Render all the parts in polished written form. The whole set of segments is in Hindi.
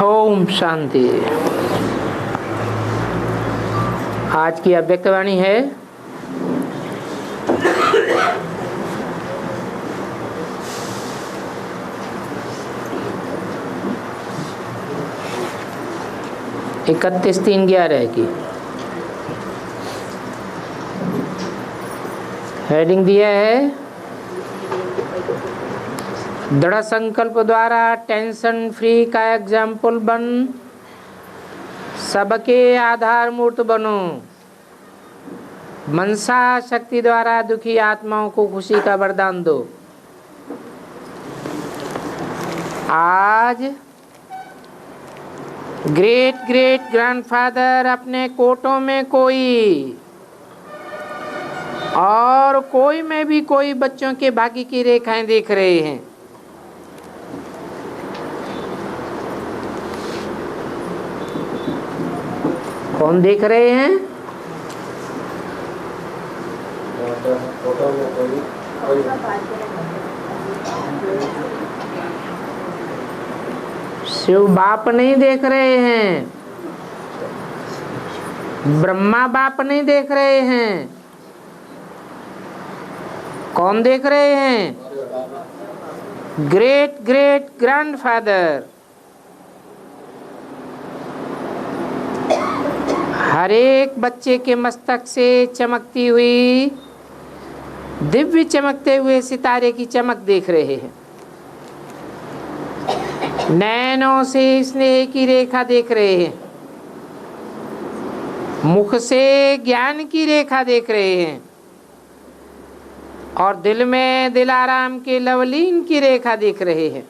ओम शांति। आज की अव्यक्तवाणी है इकतीस 3/11 की। हेडिंग दिया है दृढ़ संकल्प द्वारा टेंशन फ्री का एग्जाम्पल बन, सबके आधार मूर्त बनो। मनसा शक्ति द्वारा दुखी आत्माओं को खुशी का वरदान दो। आज ग्रेट ग्रेट ग्रैंडफादर अपने कोटों में कोई और कोई में भी कोई बच्चों के भाग्य की रेखाएं देख रहे हैं। कौन देख रहे हैं? शिव बाप नहीं देख रहे हैं, ब्रह्मा बाप नहीं देख रहे हैं। कौन देख रहे हैं? Great great grandfather. हर एक बच्चे के मस्तक से चमकती हुई दिव्य चमकते हुए सितारे की चमक देख रहे हैं। नैनों से स्नेह की रेखा देख रहे हैं। मुख से ज्ञान की रेखा देख रहे हैं और दिल में दिलाराम के लवलीन की रेखा देख रहे हैं।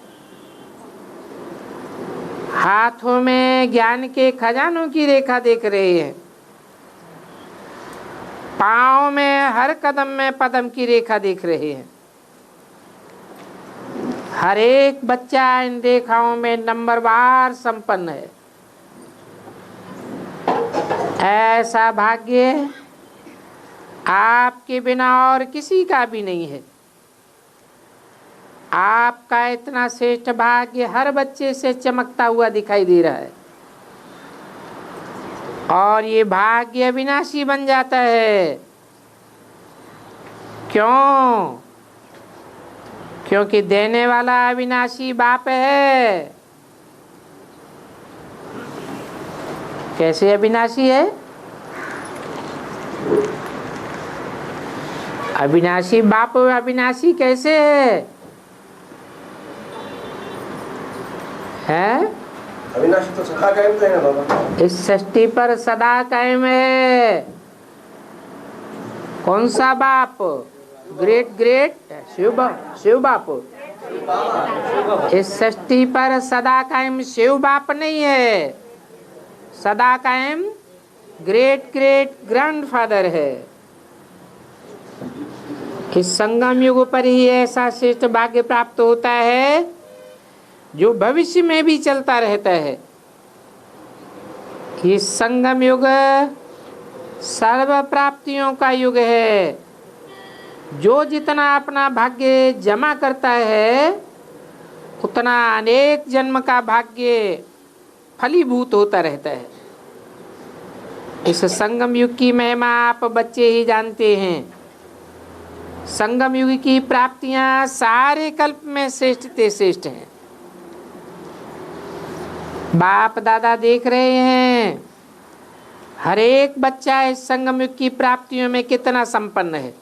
हाथों में ज्ञान के खजानों की रेखा देख रहे हैं। पाँव में हर कदम में पदम की रेखा देख रहे हैं। हर एक बच्चा इन रेखाओं में नंबरवार संपन्न है। ऐसा भाग्य आपके बिना और किसी का भी नहीं है। आपका इतना श्रेष्ठ भाग्य हर बच्चे से चमकता हुआ दिखाई दे रहा है और ये भाग्य अविनाशी बन जाता है। क्यों? क्योंकि देने वाला अविनाशी बाप है। कैसे अविनाशी है? अविनाशी बाप अविनाशी कैसे है? अविनाशी तो सदा कायम तो है ना बाबा। इस सृष्टि पर सदा कायम है। कौन सा बाप? ग्रेट ग्रेट शिव बाप। इस सृष्टि पर सदा कायम शिव बाप नहीं है, सदा कायम ग्रेट ग्रेट ग्रैंडफादर है। इस संगम युग पर ही ऐसा श्रेष्ठ भाग्य प्राप्त होता है जो भविष्य में भी चलता रहता है। ये संगम युग सर्व प्राप्तियों का युग है। जो जितना अपना भाग्य जमा करता है उतना अनेक जन्म का भाग्य फलीभूत होता रहता है। इस संगम युग की महिमा आप बच्चे ही जानते हैं। संगम युग की प्राप्तियां सारे कल्प में श्रेष्ठ ते श्रेष्ठ हैं। बाप दादा देख रहे हैं हर एक बच्चा इस संगम युग की प्राप्तियों में कितना संपन्न है।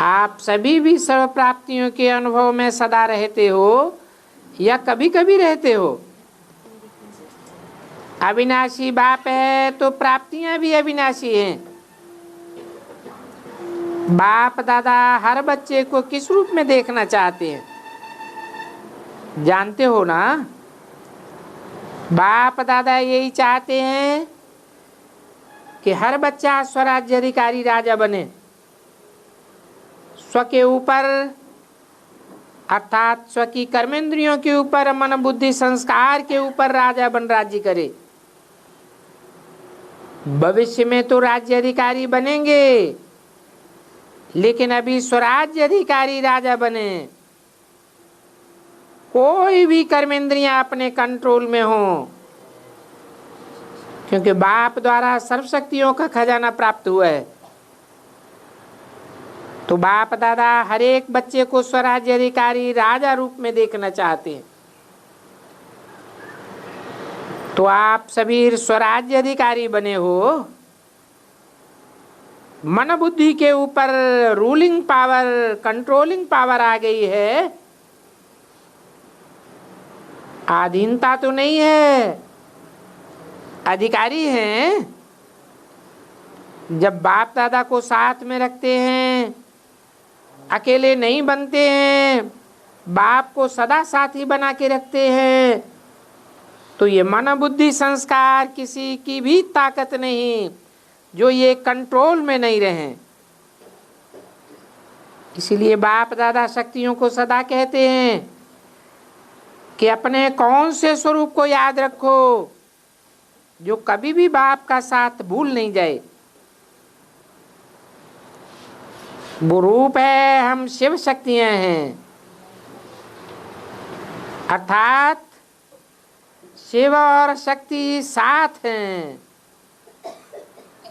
आप सभी भी सर्व प्राप्तियों के अनुभव में सदा रहते हो या कभी कभी रहते हो? अविनाशी बाप है तो प्राप्तियां भी अविनाशी हैं। बाप दादा हर बच्चे को किस रूप में देखना चाहते हैं जानते हो ना? बाप दादा यही चाहते हैं कि हर बच्चा स्वराज्य अधिकारी राजा बने। स्व के ऊपर अर्थात स्व की कर्मेंद्रियों के ऊपर, मन बुद्धि संस्कार के ऊपर राजा बन राज्य करे। भविष्य में तो राज्य अधिकारी बनेंगे, लेकिन अभी स्वराज्य अधिकारी राजा बने। कोई भी कर्मेंद्रियां अपने कंट्रोल में हो, क्योंकि बाप द्वारा सर्व शक्तियों का खजाना प्राप्त हुआ है। तो बाप दादा हर एक बच्चे को स्वराज्य अधिकारी राजा रूप में देखना चाहते हैं। तो आप सभी स्वराज्य अधिकारी बने हो। मन बुद्धि के ऊपर रूलिंग पावर, कंट्रोलिंग पावर आ गई है। अधीनता तो नहीं है, अधिकारी हैं। जब बाप दादा को साथ में रखते हैं, अकेले नहीं बनते हैं, बाप को सदा साथी बना के रखते हैं, तो ये मन बुद्धि संस्कार किसी की भी ताकत नहीं जो ये कंट्रोल में नहीं रहे। इसीलिए बाप दादा शक्तियों को सदा कहते हैं कि अपने कौन से स्वरूप को याद रखो जो कभी भी बाप का साथ भूल नहीं जाए। वो रूप है, हम शिव शक्तियां हैं, अर्थात शिव और शक्ति साथ हैं।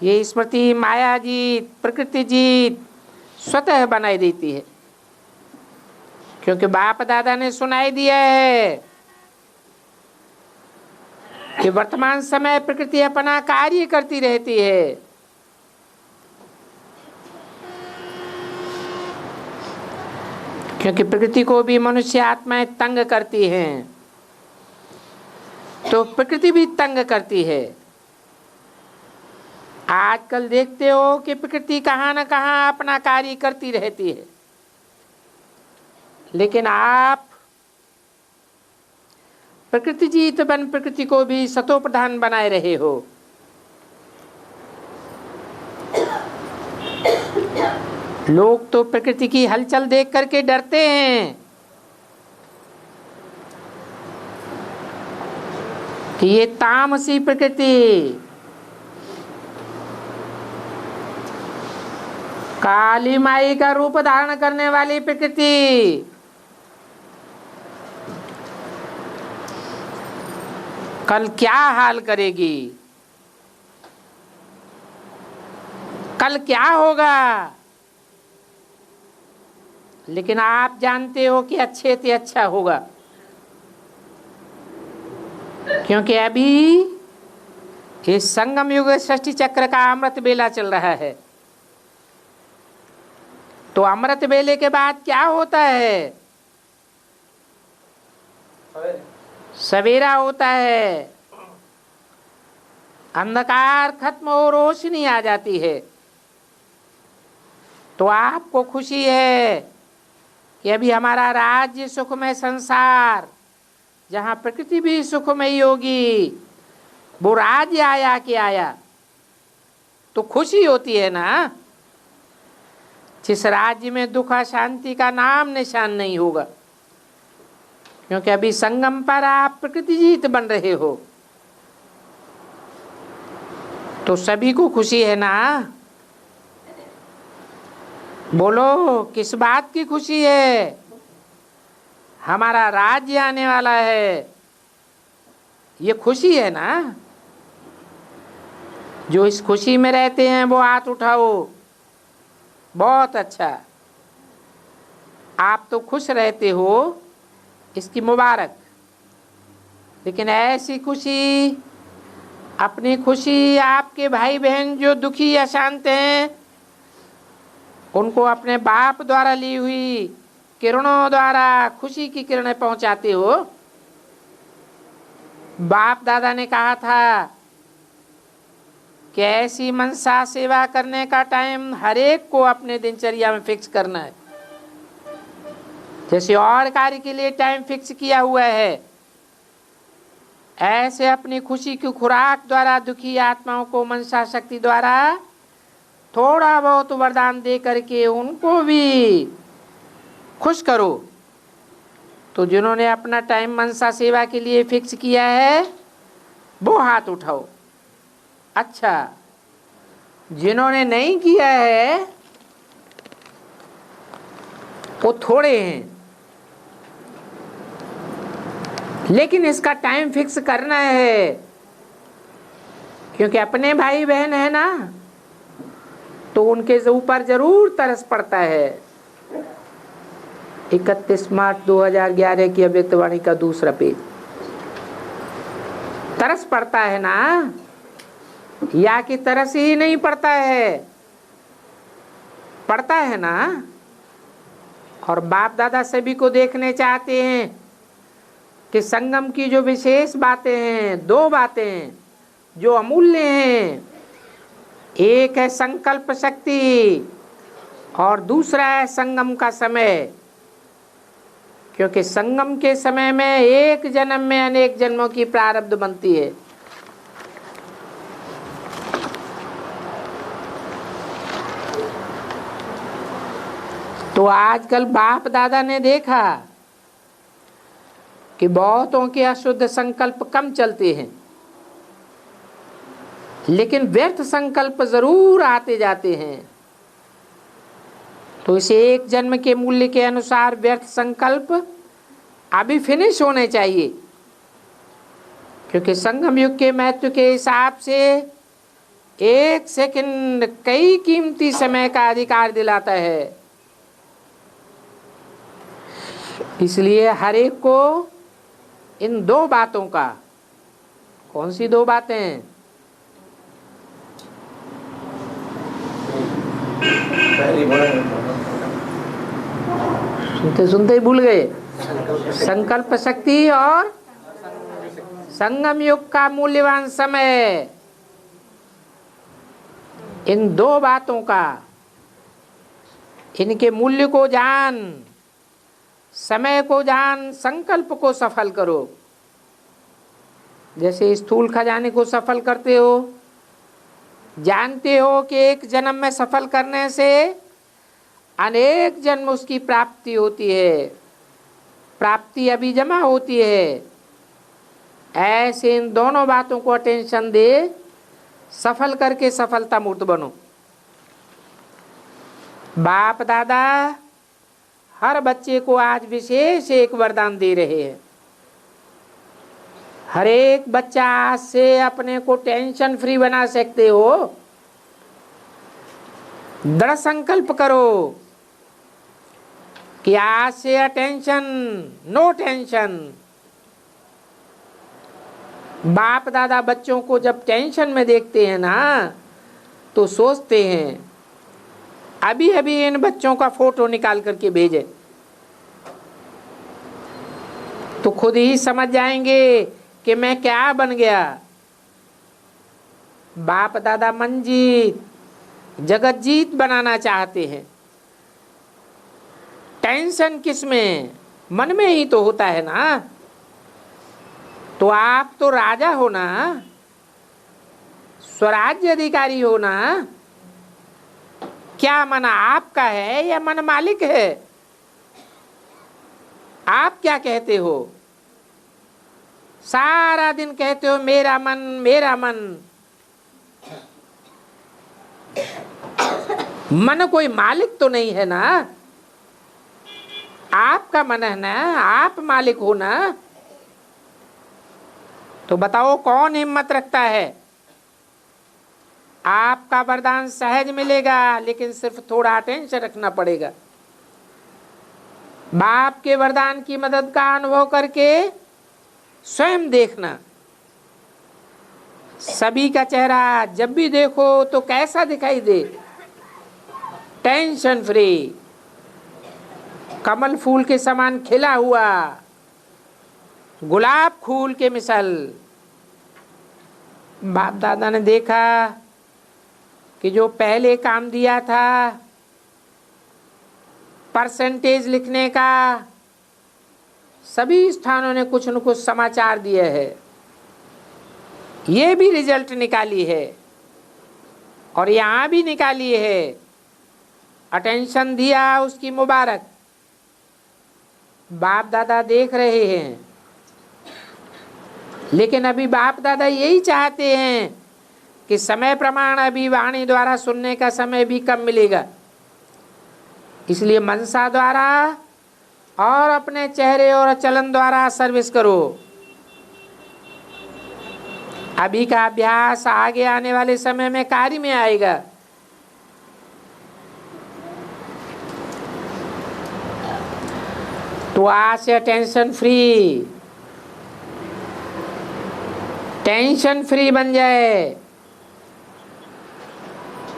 ये स्मृति माया जीत, प्रकृति जीत स्वतः बनाई देती है, क्योंकि बाप दादा ने सुनाई दिया है कि वर्तमान समय प्रकृति अपना कार्य करती रहती है। क्योंकि प्रकृति को भी मनुष्य आत्माएं तंग करती हैं, तो प्रकृति भी तंग करती है। आजकल देखते हो कि प्रकृति कहाँ न कहाँ अपना कार्य करती रहती है, लेकिन आप प्रकृति जीत बन प्रकृति को भी सतो प्रधान बनाए रहे हो। लोग तो प्रकृति की हलचल देख करके डरते हैं कि ये तामसी प्रकृति, काली माई का रूप धारण करने वाली प्रकृति कल क्या हाल करेगी, कल क्या होगा। लेकिन आप जानते हो कि अच्छे से अच्छा होगा, क्योंकि अभी इस संगम युग सृष्टि चक्र का अमृत बेला चल रहा है। तो अमृत बेले के बाद क्या होता है? सवेरा होता है, अंधकार खत्म हो, रोशनी आ जाती है। तो आपको खुशी है कि अभी हमारा राज्य सुखमय संसार, जहाँ प्रकृति भी सुखमयी होगी, वो राज्य आया कि आया, तो खुशी होती है ना। जिस राज्य में दुख शांति का नाम निशान नहीं होगा, क्योंकि अभी संगम पर आप प्रकृति जीत बन रहे हो, तो सभी को खुशी है ना। बोलो किस बात की खुशी है? हमारा राज्य आने वाला है, ये खुशी है ना। जो इस खुशी में रहते हैं वो हाथ उठाओ। बहुत अच्छा, आप तो खुश रहते हो, इसकी मुबारक। लेकिन ऐसी खुशी, अपनी खुशी आपके भाई बहन जो दुखी अशांत हैं, उनको अपने बाप द्वारा ली हुई किरणों द्वारा खुशी की किरणें पहुंचाते हो। बाप दादा ने कहा था कि ऐसी मनसा सेवा करने का टाइम हर एक को अपने दिनचर्या में फिक्स करना है। जैसे और कार्य के लिए टाइम फिक्स किया हुआ है, ऐसे अपनी खुशी की खुराक द्वारा दुखी आत्माओं को मनसा शक्ति द्वारा थोड़ा बहुत वरदान दे करके उनको भी खुश करो। तो जिन्होंने अपना टाइम मनसा सेवा के लिए फिक्स किया है वो हाथ उठाओ। अच्छा, जिन्होंने नहीं किया है वो थोड़े हैं। लेकिन इसका टाइम फिक्स करना है, क्योंकि अपने भाई बहन है ना, तो उनके ऊपर जरूर तरस पड़ता है। 31 मार्च 2011 की अव्यक्तवाणी का दूसरा पेज। तरस पड़ता है ना, या कि तरस ही नहीं पड़ता है? पड़ता है ना। और बाप दादा सभी को देखने चाहते हैं कि संगम की जो विशेष बातें हैं, दो बातें जो अमूल्य हैं, एक है संकल्प शक्ति और दूसरा है संगम का समय। क्योंकि संगम के समय में एक जन्म में अनेक जन्मों की प्रारब्ध बनती है। तो आजकल बाप दादा ने देखा कि बहुतों के अशुद्ध संकल्प कम चलते हैं, लेकिन व्यर्थ संकल्प जरूर आते जाते हैं। तो इस एक जन्म के मूल्य के अनुसार व्यर्थ संकल्प अभी फिनिश होने चाहिए, क्योंकि संगम युग के महत्व के हिसाब से एक सेकंड कई कीमती समय का अधिकार दिलाता है। इसलिए हर एक को इन दो बातों का, कौन सी दो बातें? सुनते सुनते ही भूल गए। संकल्प शक्ति और संगम युग का मूल्यवान समय, इन दो बातों का, इनके मूल्य को जान, समय को जान, संकल्प को सफल करो। जैसे स्थूल खजाने को सफल करते हो, जानते हो कि एक जन्म में सफल करने से अनेक जन्म उसकी प्राप्ति होती है, प्राप्ति अभी जमा होती है। ऐसे इन दोनों बातों को अटेंशन दे, सफल करके सफलता मूर्त बनो। बाप दादा हर बच्चे को आज विशेष एक वरदान दे रहे हैं। हर एक बच्चा आज से अपने को टेंशन फ्री बना सकते हो। दृढ़ संकल्प करो कि आज से अटेंशन, नो टेंशन। बाप दादा बच्चों को जब टेंशन में देखते हैं ना, तो सोचते हैं अभी अभी इन बच्चों का फोटो निकाल करके भेजे, तो खुद ही समझ जाएंगे कि मैं क्या बन गया। बाप दादा मंजीत, जगत जीत बनाना चाहते हैं। टेंशन किसमें? मन में ही तो होता है ना। तो आप तो राजा हो ना, स्वराज्य अधिकारी हो ना। क्या मन आपका है या मन मालिक है? आप क्या कहते हो? सारा दिन कहते हो मेरा मन, मेरा मन। मन कोई मालिक तो नहीं है ना, आपका मन है ना, आप मालिक हो ना। तो बताओ कौन हिम्मत रखता है? आपका वरदान सहज मिलेगा, लेकिन सिर्फ थोड़ा अटेंशन रखना पड़ेगा। बाप के वरदान की मदद का अनुभव करके स्वयं देखना। सभी का चेहरा जब भी देखो तो कैसा दिखाई दे? टेंशन फ्री, कमल फूल के समान खिला हुआ, गुलाब फूल के मिसल। बाप दादा ने देखा कि जो पहले काम दिया था परसेंटेज लिखने का, सभी स्थानों ने कुछ न कुछ समाचार दिए है। ये भी रिजल्ट निकाली है और यहाँ भी निकाली है। अटेंशन दिया, उसकी मुबारक। बाप दादा देख रहे हैं, लेकिन अभी बाप दादा यही चाहते हैं कि समय प्रमाण अभी वाणी द्वारा सुनने का समय भी कम मिलेगा। इसलिए मनसा द्वारा और अपने चेहरे और चलन द्वारा सर्विस करो। अभी का अभ्यास आगे आने वाले समय में कार्य में आएगा। तो आज से टेंशन फ्री बन जाए।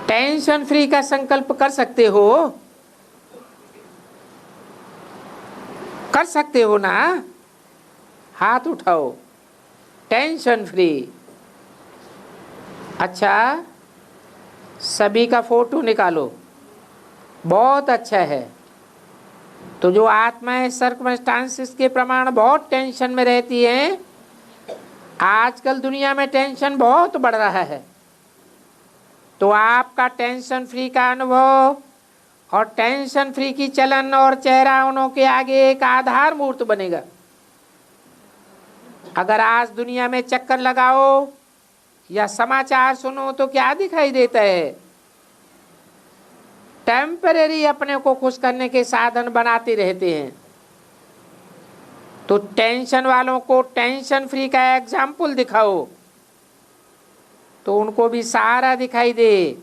टेंशन फ्री का संकल्प कर सकते हो? कर सकते हो ना? हाथ उठाओ। Tension free. अच्छा, सभी का फोटो निकालो। बहुत अच्छा है। तो जो आत्माएं सर्कमस्टांसेस के प्रमाण बहुत टेंशन में रहती हैं, आजकल दुनिया में टेंशन बहुत बढ़ रहा है। तो आपका टेंशन फ्री का अनुभव और टेंशन फ्री की चलन और चेहरा उनों के आगे एक आधार मूर्त बनेगा। अगर आज दुनिया में चक्कर लगाओ या समाचार सुनो तो क्या दिखाई देता है? टेम्परेरी अपने को खुश करने के साधन बनाते रहते हैं। तो टेंशन वालों को टेंशन फ्री का एग्जाम्पल दिखाओ तो उनको भी सारा दिखाई दे।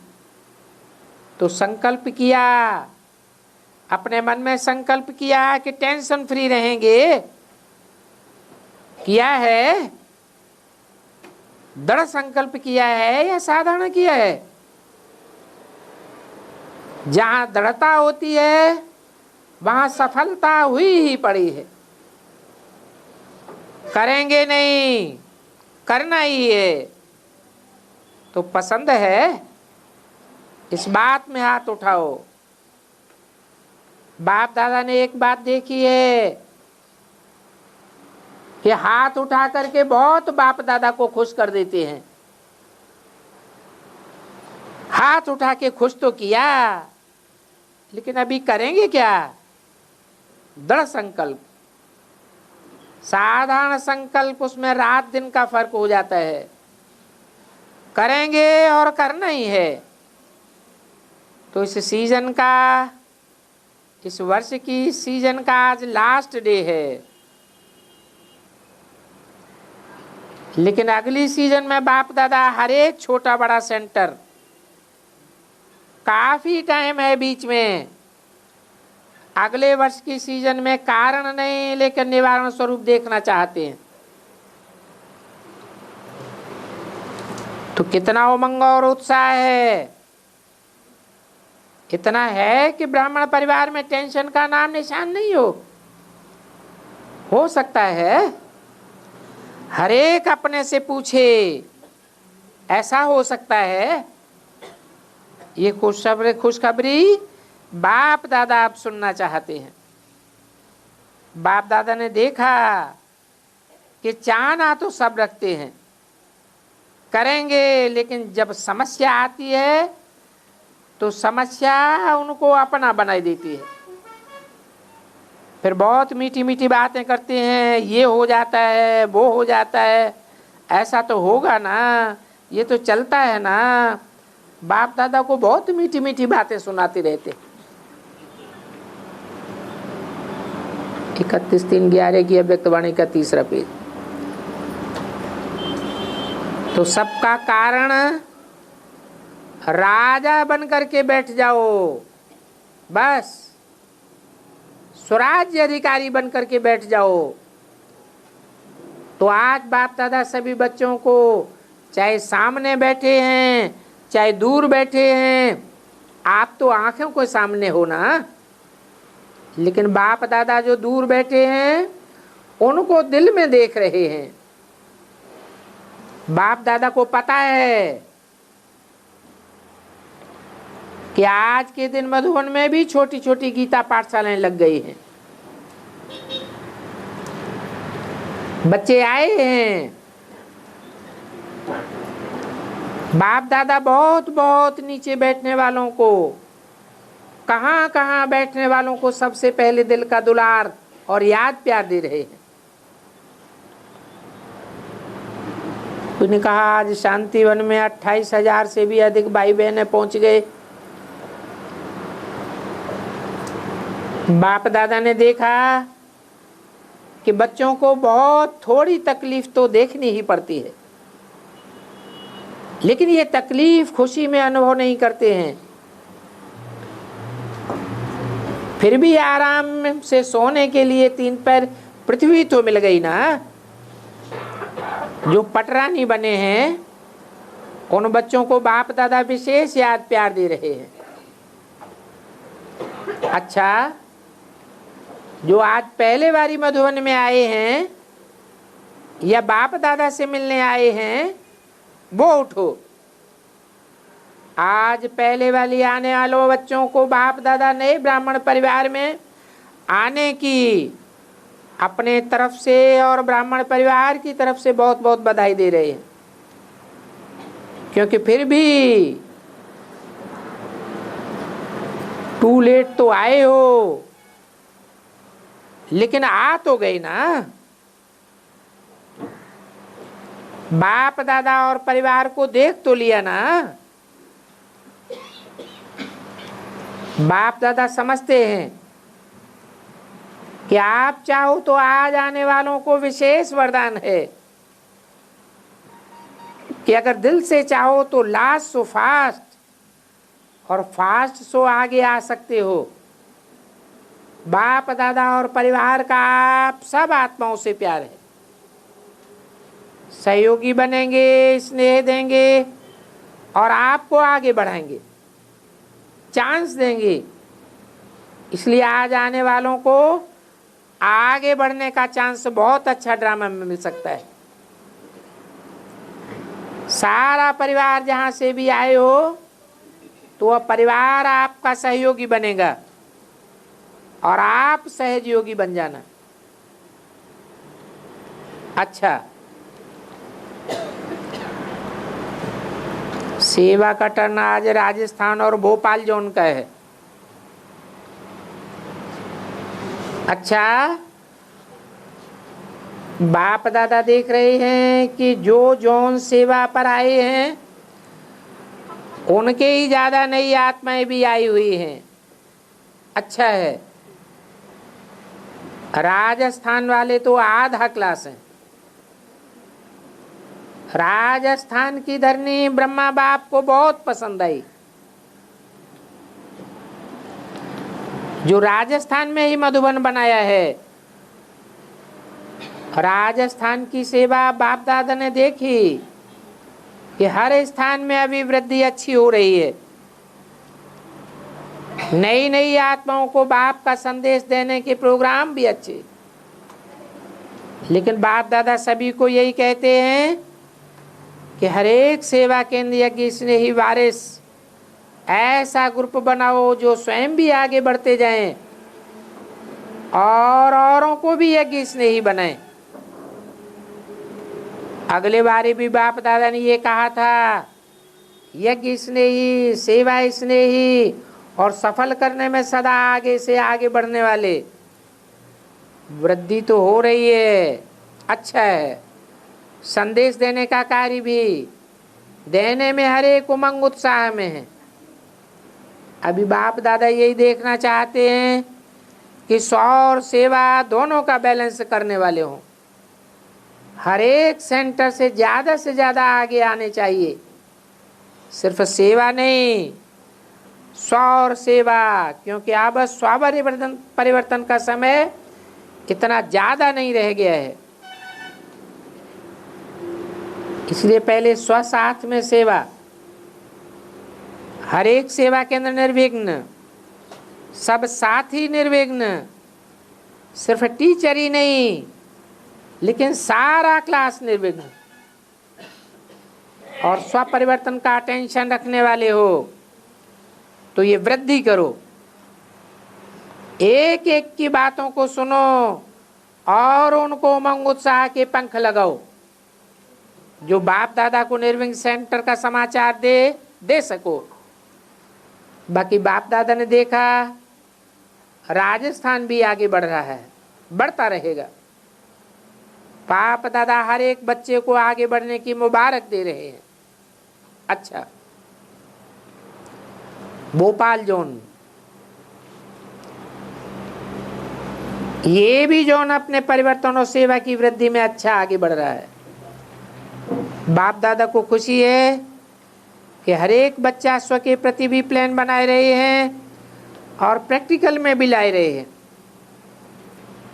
तो संकल्प किया, अपने मन में संकल्प किया कि टेंशन फ्री रहेंगे। किया है, दृढ़ संकल्प किया है या साधारण किया है? जहां दृढ़ता होती है वहां सफलता हुई ही पड़ी है। करेंगे नहीं, करना ही है। तो पसंद है? इस बात में हाथ उठाओ। बाप दादा ने एक बात देखी है कि हाथ उठा करके बहुत बाप दादा को खुश कर देते हैं। हाथ उठा के खुश तो किया, लेकिन अभी करेंगे क्या? दृढ़ संकल्प। साधारण संकल्प, उसमें रात दिन का फर्क हो जाता है। करेंगे और करना ही है। तो इस सीजन का, इस वर्ष की सीजन का आज लास्ट डे है, लेकिन अगली सीजन में बाप दादा हर एक छोटा बड़ा सेंटर, काफी टाइम है बीच में। अगले वर्ष की सीजन में कारण नहीं लेकिन निवारण स्वरूप देखना चाहते हैं। तो कितना उमंग और उत्साह है। इतना है कि ब्राह्मण परिवार में टेंशन का नाम निशान नहीं हो सकता है। हर एक अपने से पूछे, ऐसा हो सकता है? ये खुशखबरी बाप दादा आप सुनना चाहते हैं। बाप दादा ने देखा कि चाहना तो सब रखते हैं, करेंगे, लेकिन जब समस्या आती है तो समस्या उनको अपना बनाई देती है। फिर बहुत मीठी मीठी बातें करते हैं, ये हो जाता है, वो हो जाता है, ऐसा तो होगा ना, ये तो चलता है ना। बाप दादा को बहुत मीठी मीठी बातें सुनाते रहते। 31/3/11 की अव्यक्तवाणी का 3रा पेज। तो सबका कारण राजा बन करके बैठ जाओ, बस स्वराज्य अधिकारी बन करके बैठ जाओ। तो आज बाप दादा सभी बच्चों को, चाहे सामने बैठे हैं चाहे दूर बैठे हैं, आप तो आंखों के सामने हो ना, लेकिन बाप दादा जो दूर बैठे हैं उनको दिल में देख रहे हैं। बाप दादा को पता है कि आज के दिन मधुबन में भी छोटी छोटी गीता पाठशालाएं लग गई हैं। बच्चे आए हैं। बाप दादा बहुत बहुत नीचे बैठने वालों को, कहां कहां बैठने वालों को सबसे पहले दिल का दुलार और याद प्यार दे रहे हैं। उन्होंने कहा आज शांतिवन में 28,000 से भी अधिक भाई बहनें पहुंच गए। बाप दादा ने देखा कि बच्चों को बहुत थोड़ी तकलीफ तो देखनी ही पड़ती है। लेकिन ये तकलीफ खुशी में अनुभव नहीं करते हैं। फिर भी आराम से सोने के लिए 3 पैर पृथ्वी तो मिल गई ना। जो पटरानी बने हैं उन बच्चों को बाप दादा विशेष याद प्यार दे रहे हैं। अच्छा, जो आज पहले बारी मधुबन में आए हैं या बाप दादा से मिलने आए हैं, वो उठो। आज पहले वाली आने वालों बच्चों को बाप दादा नए ब्राह्मण परिवार में आने की अपने तरफ से और ब्राह्मण परिवार की तरफ से बहुत बहुत बधाई दे रहे हैं। क्योंकि फिर भी टू लेट तो आए हो, लेकिन आ तो गए ना। बाप दादा और परिवार को देख तो लिया ना। बाप दादा समझते हैं कि आप चाहो तो आज आने वालों को विशेष वरदान है कि अगर दिल से चाहो तो लास्ट सो फास्ट और फास्ट सो आगे आ सकते हो। बाप दादा और परिवार का आप सब आत्माओं से प्यार है। सहयोगी बनेंगे, स्नेह देंगे और आपको आगे बढ़ाएंगे, चांस देंगे। इसलिए आज आने वालों को आगे बढ़ने का चांस बहुत अच्छा ड्रामा में मिल सकता है। सारा परिवार जहां से भी आए हो तो वह परिवार आपका सहयोगी बनेगा और आप सहयोगी बन जाना। अच्छा, सेवा का टर्न आज राजस्थान और भोपाल जोन का है। अच्छा, बाप दादा देख रहे हैं कि जो जोन सेवा पर आए हैं उनके ही ज्यादा नई आत्माएं भी आई हुई हैं। अच्छा है, राजस्थान वाले तो आधा क्लास हैं। राजस्थान की धरनी ब्रह्मा बाप को बहुत पसंद आई। जो राजस्थान में ही मधुबन बनाया है, राजस्थान की सेवा बाप दादा ने देखी कि हर स्थान में अभी वृद्धि अच्छी हो रही है। नई नई आत्माओं को बाप का संदेश देने के प्रोग्राम भी अच्छे। लेकिन बाप दादा सभी को यही कहते हैं कि हर एक सेवा केंद्र यज्ञ स्नेही वारिस ऐसा ग्रुप बनाओ जो स्वयं भी आगे बढ़ते जाएं और औरों को भी यज्ञ स्नेही बनाएं। अगले बारी भी बाप दादा ने ये कहा था, यज्ञ स्नेही, सेवा स्नेही और सफल करने में सदा आगे से आगे बढ़ने वाले। वृद्धि तो हो रही है, अच्छा है। संदेश देने का कार्य भी देने में हर एक उमंग उत्साह में है। अभी बाप दादा यही देखना चाहते हैं कि सौ और सेवा दोनों का बैलेंस करने वाले हों। हर एक सेंटर से ज़्यादा आगे आने चाहिए। सिर्फ सेवा नहीं, स्व और सेवा, क्योंकि अब स्व परिवर्तन का समय इतना ज़्यादा नहीं रह गया है। इसलिए पहले स्व साथ में सेवा। हर एक सेवा केंद्र निर्विघ्न, सब साथी निर्विघ्न। सिर्फ टीचर ही नहीं, लेकिन सारा क्लास निर्विघ्न। और स्व परिवर्तन का टेंशन रखने वाले हो तो ये वृद्धि करो। एक एक की बातों को सुनो और उनको उमंग उत्साह के पंख लगाओ। जो बाप दादा को निर्विघ्न सेंटर का समाचार दे सको। बाकी बाप दादा ने देखा राजस्थान भी आगे बढ़ रहा है, बढ़ता रहेगा। बाप दादा हर एक बच्चे को आगे बढ़ने की मुबारक दे रहे हैं। अच्छा, भोपाल जोन, ये भी जोन अपने परिवर्तन और सेवा की वृद्धि में अच्छा आगे बढ़ रहा है। बाप दादा को खुशी है कि हर एक बच्चा स्व के प्रति भी प्लान बनाए रहे हैं और प्रैक्टिकल में भी लाए रहे हैं।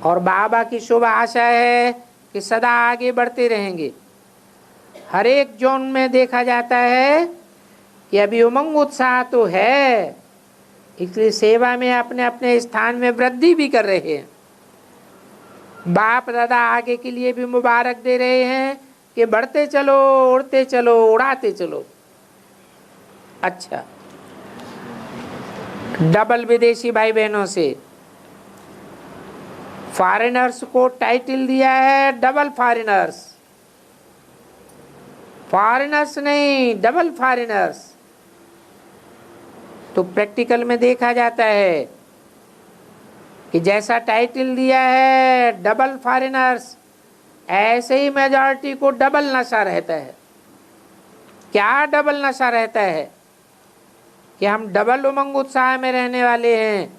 और बाबा की शुभ आशा है कि सदा आगे बढ़ते रहेंगे। हर एक जोन में देखा जाता है कि अभी उमंग उत्साह तो है, इसलिए सेवा में अपने अपने स्थान में वृद्धि भी कर रहे हैं। बाप दादा आगे के लिए भी मुबारक दे रहे हैं कि बढ़ते चलो, उड़ते चलो, उड़ाते चलो। अच्छा, डबल विदेशी भाई बहनों से फॉरेनर्स को टाइटल दिया है डबल फॉरेनर्स। फॉरेनर्स नहीं, डबल फॉरेनर्स। तो प्रैक्टिकल में देखा जाता है कि जैसा टाइटल दिया है डबल फॉरेनर्स, ऐसे ही मेजॉरिटी को डबल नशा रहता है। क्या डबल नशा रहता है कि हम डबल उमंग उत्साह में रहने वाले हैं।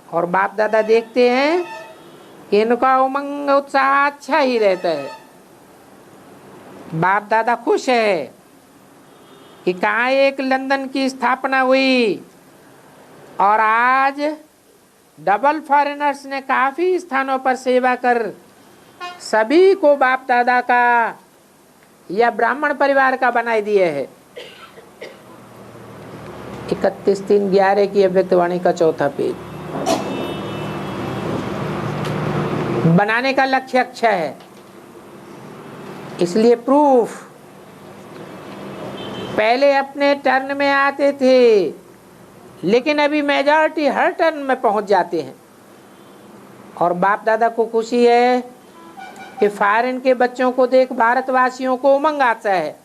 और बाप दादा देखते हैं कि इनका उमंग उत्साह अच्छा ही रहता है। बाप दादा खुश है कि कहाँ एक लंदन की स्थापना हुई और आज डबल फॉरेनर्स ने काफी स्थानों पर सेवा कर सभी को बाप दादा का या ब्राह्मण परिवार का बनाए दिए है। 31/3/11 की अव्यक्तवाणी का 4था पेज। बनाने का लक्ष्य अच्छा है, इसलिए प्रूफ पहले अपने टर्न में आते थे, लेकिन अभी मेजॉरिटी हर टर्न में पहुंच जाते हैं। और बाप दादा को खुशी है कि फॉरेन के बच्चों को देख भारतवासियों को उमंग आता है।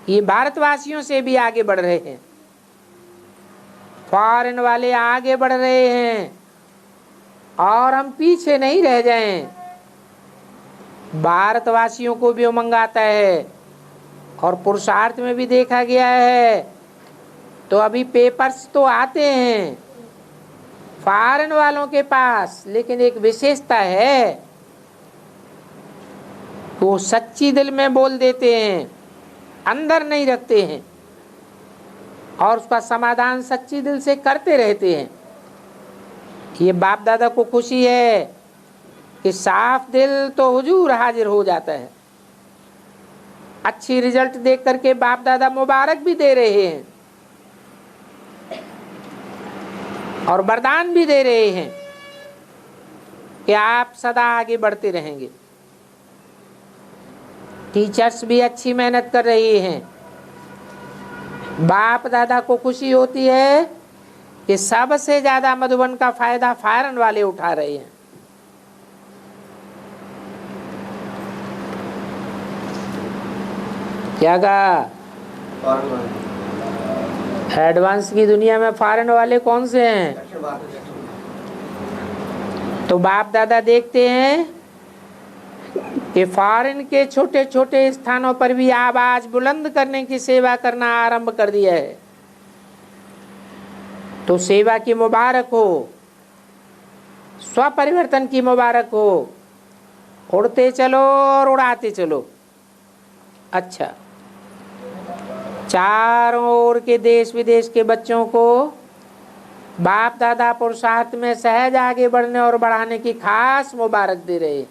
ये भारतवासियों से भी आगे बढ़ रहे हैं, फॉरेन वाले आगे बढ़ रहे हैं और हम पीछे नहीं रह जाएं। भारतवासियों को भी उमंग आता है और पुरुषार्थ में भी देखा गया है। तो अभी पेपर्स तो आते हैं फॉरेन वालों के पास, लेकिन एक विशेषता है, वो सच्ची दिल में बोल देते हैं, अंदर नहीं रखते हैं और उसका समाधान सच्ची दिल से करते रहते हैं। ये बाप दादा को खुशी है कि साफ दिल तो हुजूर हाजिर हो जाता है। अच्छी रिजल्ट देख करके बाप दादा मुबारक भी दे रहे हैं और वरदान भी दे रहे हैं कि आप सदा आगे बढ़ते रहेंगे। टीचर्स भी अच्छी मेहनत कर रही हैं। बाप दादा को खुशी होती है कि सबसे ज्यादा मधुबन का फायदा फॉरेन वाले उठा रहे हैं। क्या कहा? एडवांस की दुनिया में फॉरेन वाले कौन से हैं? तो बाप दादा देखते हैं कि फॉरेन के छोटे छोटे स्थानों पर भी आवाज बुलंद करने की सेवा करना आरंभ कर दिया है। तो सेवा की मुबारक हो, स्वपरिवर्तन की मुबारक हो। उड़ते चलो और उड़ाते चलो। अच्छा, चारों ओर के देश विदेश के बच्चों को बाप दादा पुरुषार्थ में सहज आगे बढ़ने और बढ़ाने की खास मुबारक दे रहे।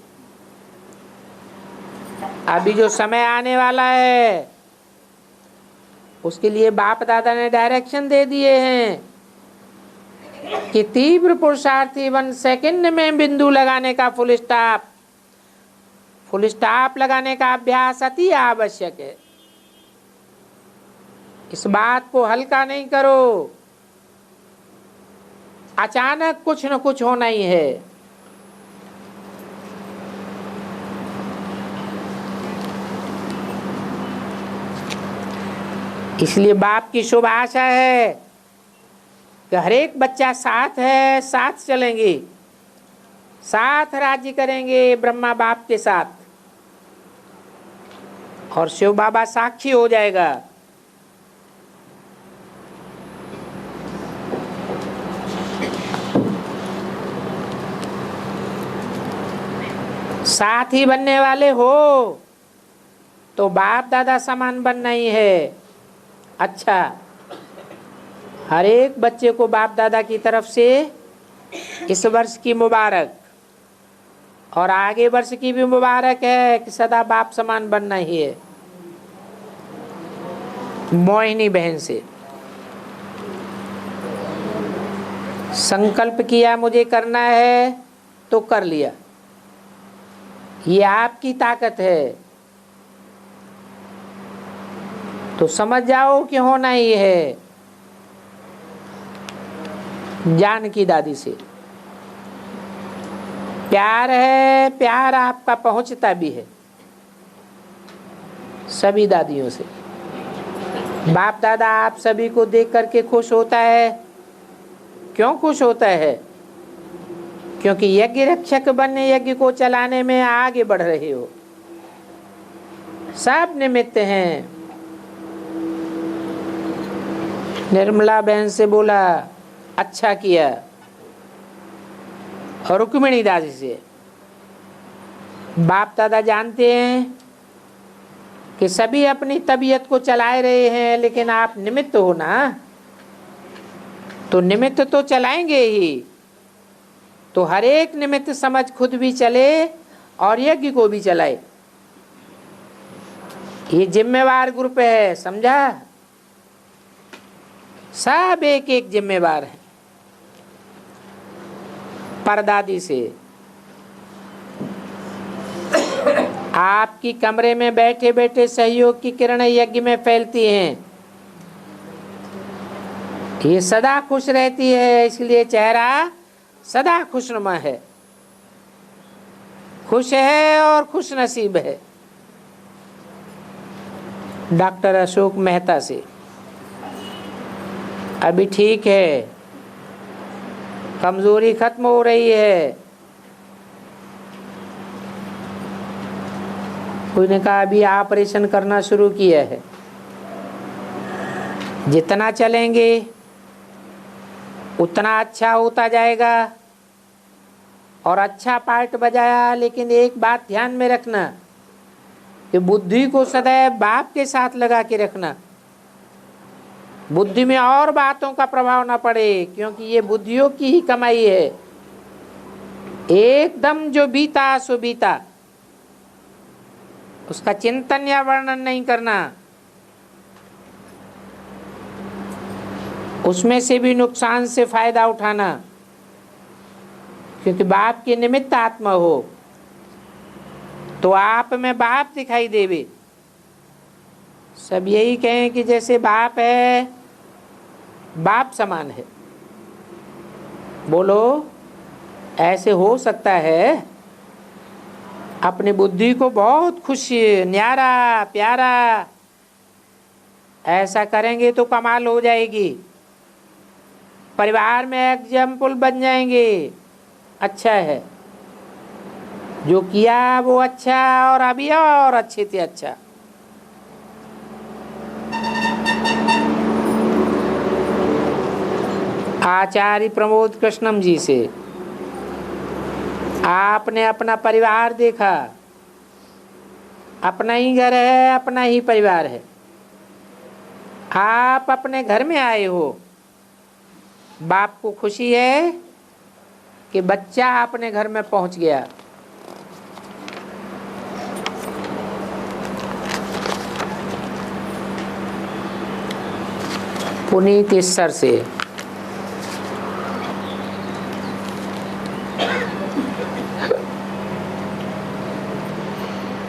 अभी जो समय आने वाला है उसके लिए बाप दादा ने डायरेक्शन दे दिए हैं कि तीव्र पुरुषार्थी 1 सेकंड में बिंदु लगाने का फुल स्टॉप लगाने का अभ्यास अति आवश्यक है। इस बात को हल्का नहीं करो, अचानक कुछ न कुछ होना ही है। इसलिए बाप की शुभ आशा है कि हर एक बच्चा साथ है, साथ चलेंगे, साथ राज्य करेंगे ब्रह्मा बाप के साथ। और शिव बाबा साक्षी हो जाएगा। साथी बनने वाले हो तो बाप दादा समान बनना ही है। अच्छा, हर एक बच्चे को बाप दादा की तरफ से इस वर्ष की मुबारक, और आगे वर्ष की भी मुबारक है कि सदा बाप समान बनना ही है। मोहिनी बहन से संकल्प किया मुझे करना है तो कर लिया, ये आपकी ताकत है। तो समझ जाओ कि होना ही है। जानकी दादी से प्यार है, प्यार आपका पहुंचता भी है सभी दादियों से। बाप दादा आप सभी को देख करके खुश होता है। क्यों खुश होता है? क्योंकि यज्ञ रक्षक बनने, यज्ञ को चलाने में आगे बढ़ रहे हो। सब निमित्त हैं। निर्मला बहन से बोला अच्छा किया, और रुक्मिणी दादी से बाप दादा जानते हैं कि सभी अपनी तबीयत को चलाए रहे हैं, लेकिन आप निमित्त हो ना, तो निमित्त तो चलाएंगे ही। तो हर एक निमित्त समझ खुद भी चले और यज्ञ को भी चलाए। ये जिम्मेवार ग्रुप है, समझा? सब एक एक जिम्मेवार है। परदादी से आपकी कमरे में बैठे बैठे सहयोग की किरणें यज्ञ में फैलती हैं। ये सदा खुश रहती है, इसलिए चेहरा सदा खुशनुमा है। खुश है और खुश नसीब है। डॉक्टर अशोक मेहता से अभी ठीक है, कमजोरी खत्म हो रही है। कोई ने कहा अभी ऑपरेशन करना शुरू किया है। जितना चलेंगे उतना अच्छा होता जाएगा। और अच्छा पार्ट बजाया, लेकिन एक बात ध्यान में रखना कि बुद्धि को सदैव बाप के साथ लगा के रखना। बुद्धि में और बातों का प्रभाव ना पड़े, क्योंकि ये बुद्धियों की ही कमाई है। एकदम जो बीता सो बीता, उसका चिंतन या वर्णन नहीं करना। उसमें से भी नुकसान से फायदा उठाना, क्योंकि बाप के निमित्त आत्मा हो तो आप में बाप दिखाई देवे। सब यही कहें कि जैसे बाप है, बाप समान है। बोलो ऐसे हो सकता है? अपनी बुद्धि को बहुत खुशी, न्यारा, प्यारा ऐसा करेंगे तो कमाल हो जाएगी। परिवार में एग्जाम्पल बन जाएंगे। अच्छा है, जो किया वो अच्छा, और अभी और अच्छे से अच्छा। आचार्य प्रमोद कृष्णम जी से आपने अपना परिवार देखा। अपना ही घर है, अपना ही परिवार है। आप अपने घर में आए हो, बाप को खुशी है कि बच्चा अपने घर में पहुंच गया। पुनीत ईश्वर से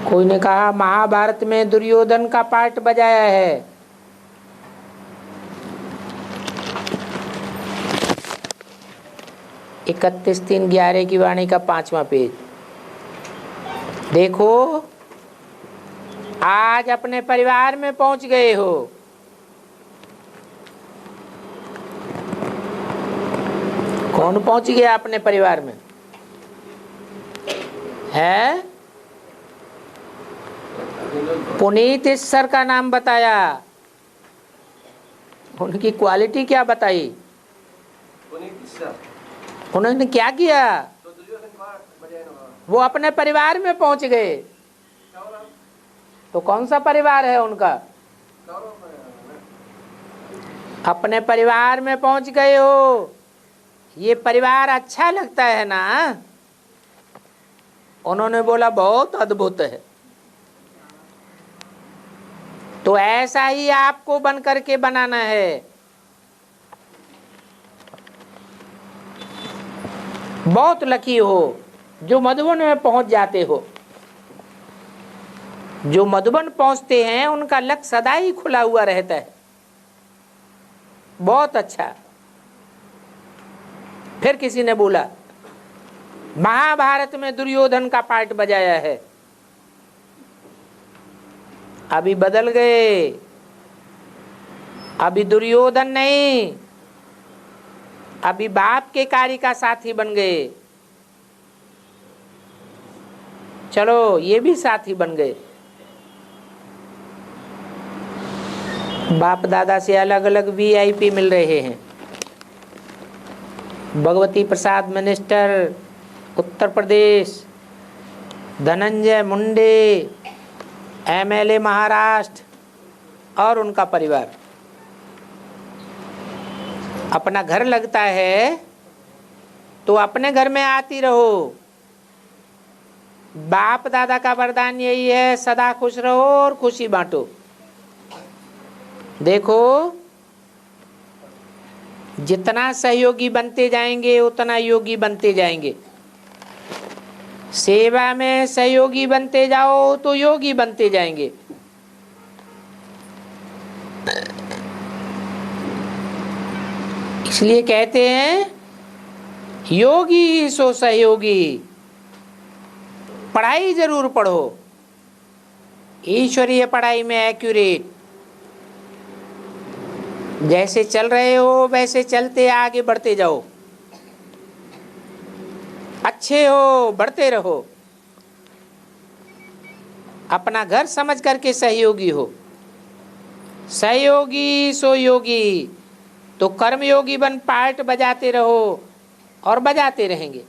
कोई ने कहा महाभारत में दुर्योधन का पार्ट बजाया है। 31/3/11 की वाणी का 5वां पेज देखो। आज अपने परिवार में पहुंच गए हो। कौन पहुंच गया अपने परिवार में? है पुनीत ईश्वर का नाम बताया, उनकी क्वालिटी क्या बताई? उन्होंने क्या किया? वो अपने परिवार में पहुंच गए। तो कौन सा परिवार है उनका? अपने परिवार में पहुंच गए हो, ये परिवार अच्छा लगता है ना? उन्होंने बोला बहुत अद्भुत है। तो ऐसा ही आपको बन करके बनाना है। बहुत लकी हो जो मधुबन में पहुंच जाते हो। जो मधुबन पहुंचते हैं उनका लक सदा ही खुला हुआ रहता है। बहुत अच्छा। फिर किसी ने बोला महाभारत में दुर्योधन का पार्ट बजाया है। अभी बदल गए, अभी दुर्योधन नहीं, अभी बाप के कार्य का साथी बन गए। चलो ये भी साथी बन गए। बाप दादा से अलग अलग वीआईपी मिल रहे हैं। भगवती प्रसाद मिनिस्टर उत्तर प्रदेश, धनंजय मुंडे एमएलए महाराष्ट्र और उनका परिवार। अपना घर लगता है तो अपने घर में आती रहो। बाप दादा का वरदान यही है, सदा खुश रहो और खुशी बांटो। देखो जितना सहयोगी बनते जाएंगे उतना योगी बनते जाएंगे। सेवा में सहयोगी बनते जाओ तो योगी बनते जाएंगे। इसलिए कहते हैं योगी सो सहयोगी। पढ़ाई जरूर पढ़ो, ईश्वरीय पढ़ाई में एक्यूरेट। जैसे चल रहे हो वैसे चलते आगे बढ़ते जाओ। अच्छे हो, बढ़ते रहो। अपना घर समझ करके सहयोगी हो। सहयोगी सो योगी। तो कर्मयोगी बन पार्ट बजाते रहो और बजाते रहेंगे।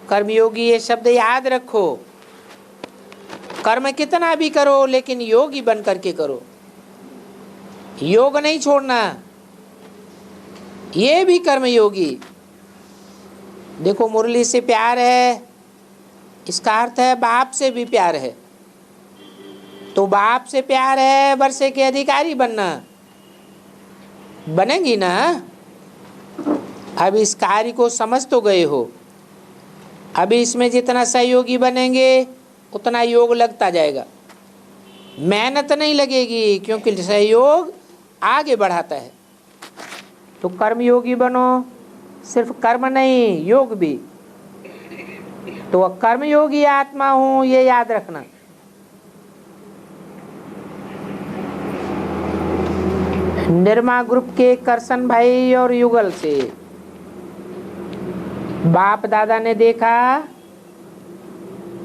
कर्मयोगी ये शब्द याद रखो। कर्म कितना भी करो लेकिन योगी बन करके करो। योग नहीं छोड़ना, ये भी कर्मयोगी। देखो मुरली से प्यार है, इसका अर्थ है बाप से भी प्यार है। तो बाप से प्यार है, वर्षे के अधिकारी बनना। बनेंगी ना? अब इस कार्य को समझ तो गए हो। अभी इसमें जितना सहयोगी बनेंगे उतना योग लगता जाएगा। मेहनत नहीं लगेगी क्योंकि सहयोग आगे बढ़ाता है। तो कर्मयोगी बनो, सिर्फ कर्म नहीं योग भी। तो कर्मयोगी आत्मा हूं ये याद रखना। निर्मा ग्रुप के करसन भाई और युगल से बाप दादा ने देखा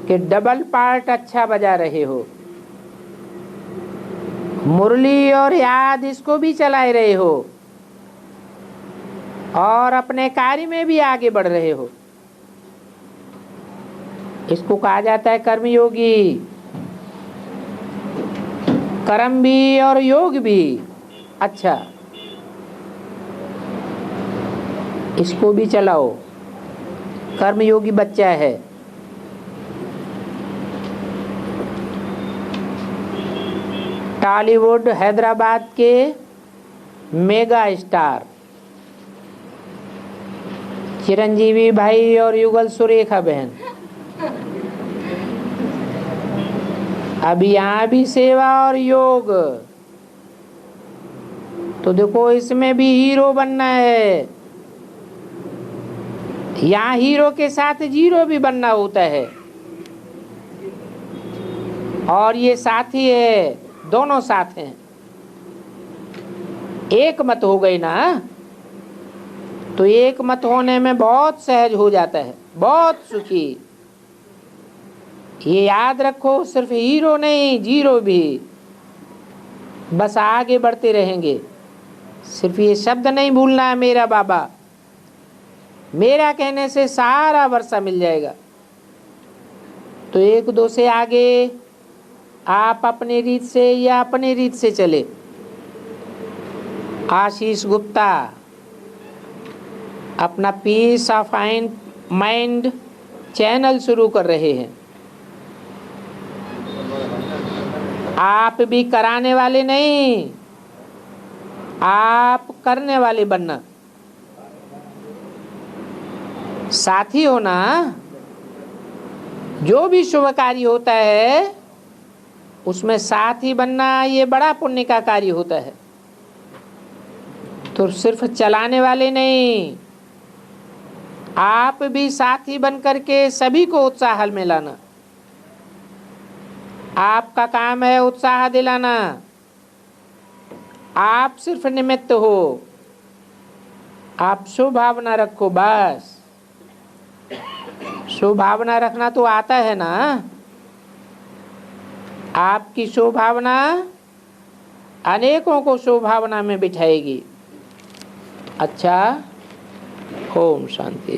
कि डबल पार्ट अच्छा बजा रहे हो। मुरली और याद इसको भी चलाए रहे हो और अपने कार्य में भी आगे बढ़ रहे हो। इसको कहा जाता है कर्मयोगी। कर्म भी और योग भी अच्छा, इसको भी चलाओ। कर्मयोगी बच्चा है। टॉलीवुड हैदराबाद के मेगा स्टार चिरंजीवी भाई और युगल सुरेखा बहन। अब यहाँ भी सेवा और योग। तो देखो इसमें भी हीरो बनना है। यहाँ हीरो के साथ जीरो भी बनना होता है। और ये साथी है, दोनों साथ हैं। एक मत हो गई ना, तो एक मत होने में बहुत सहज हो जाता है, बहुत सुखी। ये याद रखो, सिर्फ हीरो नहीं जीरो भी। बस आगे बढ़ते रहेंगे। सिर्फ ये शब्द नहीं भूलना है, मेरा बाबा। मेरा कहने से सारा वर्षा मिल जाएगा। तो एक दो से आगे आप अपनी रीत से या अपनी रीत से चले। आशीष गुप्ता अपना पीस ऑफ माइंड चैनल शुरू कर रहे हैं। आप भी कराने वाले नहीं, आप करने वाले बनना। साथी हो ना, जो भी शुभ कार्य होता है उसमें साथी बनना ये बड़ा पुण्य का कार्य होता है। तो सिर्फ चलाने वाले नहीं, आप भी साथी बन करके सभी को उत्साह में लाना। आपका काम है उत्साह दिलाना, आप सिर्फ निमित्त हो। आप शुभ भावना रखो, बस। शुभ भावना रखना तो आता है ना। आपकी शुभ भावना अनेकों को शुभ भावना में बिठाएगी। अच्छा, ओम शांति।